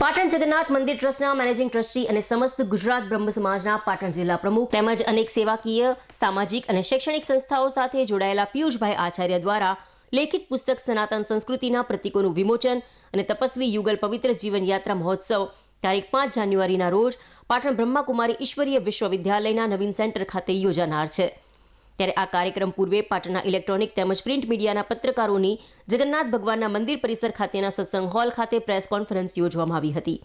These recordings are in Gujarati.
પાટણ જગન્નાથ મંદિર ટ્રસ્ટના મેનેજિંગ ટ્રસ્ટી અને સમસ્ત ગુજરાત બ્રહ્મ સમાજના પાટણ જિલ્લા પ્રમુખ તેમજ અનેક સેવાકીય સામાજિક અને શૈક્ષણિક સંસ્થાઓ સાથે જોડાયેલા પિયુષભાઈ આચાર્ય દ્વારા લેખિત પુસ્તક સનાતન સંસ્કૃતિના પ્રતીકોનું વિમોચન અને તપસ્વી યુગલ પવિત્ર જીવન યાત્રા મહોત્સવ તારીખ 5 જાન્યુઆરીના રોજ પાટણ બ્રહ્માકુમારી ઈશ્વરીય વિશ્વવિદ્યાલયના નવીન સેન્ટર ખાતે યોજાનાર છે। ત્યારે આ કાર્યક્રમ પૂર્વે પાટણના ઇલેક્ટ્રોનિક તેમજ પ્રિન્ટ મીડિયાના પત્રકારોની જગન્નાથ ભગવાનના મંદિર પરિસર ખાતેના સત્સંગ હોલ ખાતે પ્રેસ કોન્ફરન્સ યોજવામાં આવી હતી।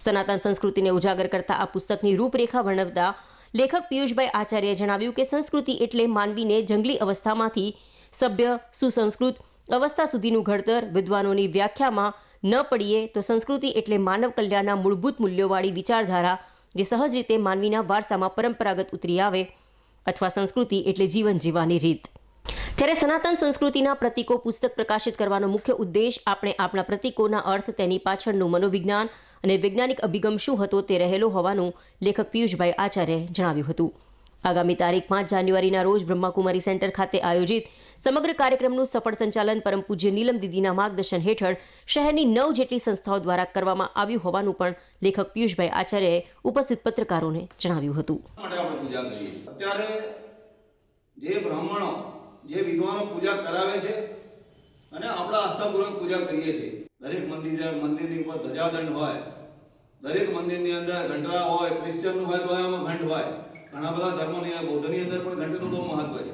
સનાતન સંસ્કૃતિને ઉજાગર કરતા આ પુસ્તકની રૂપરેખા વર્ણવતા લેખક પિયુષભાઈ આચાર્યએ જણાવ્યું કે સંસ્કૃતિ એટલે માનવીને જંગલી અવસ્થામાંથી સભ્ય સુસંસ્કૃત અવસ્થા સુધીનું ઘડતર। વિદ્વાનોની વ્યાખ્યામાં ન પડીએ તો સંસ્કૃતિ એટલે માનવ કલ્યાણના મૂળભૂત મૂલ્યોવાળી વિચારધારા જે સહજ રીતે માનવીના વારસામાં પરંપરાગત ઉતરી આવે અથવા સંસ્કૃતિ એટલે જીવન જીવવાની રીત। ત્યારે સનાતન સંસ્કૃતિના પ્રતીકો પુસ્તક પ્રકાશિત કરવાનો મુખ્ય ઉદ્દેશ આપણે આપણા પ્રતીકોના અર્થ તેની પાછળનું મનોવિજ્ઞાન અને વૈજ્ઞાનિક અભિગમ શું હતો તે રહેલો હોવાનું લેખક પિયુષભાઈ આચાર્યએ જણાવ્યું હતું। આગામી તારીખ 5 જાન્યુઆરીના રોજ બ્રહ્માકુમારી સેન્ટર ખાતે આયોજિત સમગ્ર કાર્યક્રમનું સફળ સંચાલન પરમ પૂજ્ય નીલમ દીદીના માર્ગદર્શન હેઠળ શહેરની 9 જેટલી સંસ્થાઓ દ્વારા કરવામાં આવ્યું હોવાનું પણ લેખક પિયુષભાઈ આચાર્યએ ઉપસ્થિત પત્રકારોને જણાવ્યું હતું। અત્યારે જે બ્રાહ્મણો જે વિદ્વાનો પૂજા કરાવે છે અને આપણે આસ્થાપૂર્વક પૂજા કરીએ છીએ। દરેક મંદિરની ઉપર ધજાદંડ હોય, દરેક મંદિરની અંદર ઘંટરા હોય, ક્રિશ્ચનનું હોય તો એમાં ઘંટ હોય, ઘણા બધા ધર્મોની બૌદ્ધની અંદર પણ ઘંટનું બહુ મહત્વ છે।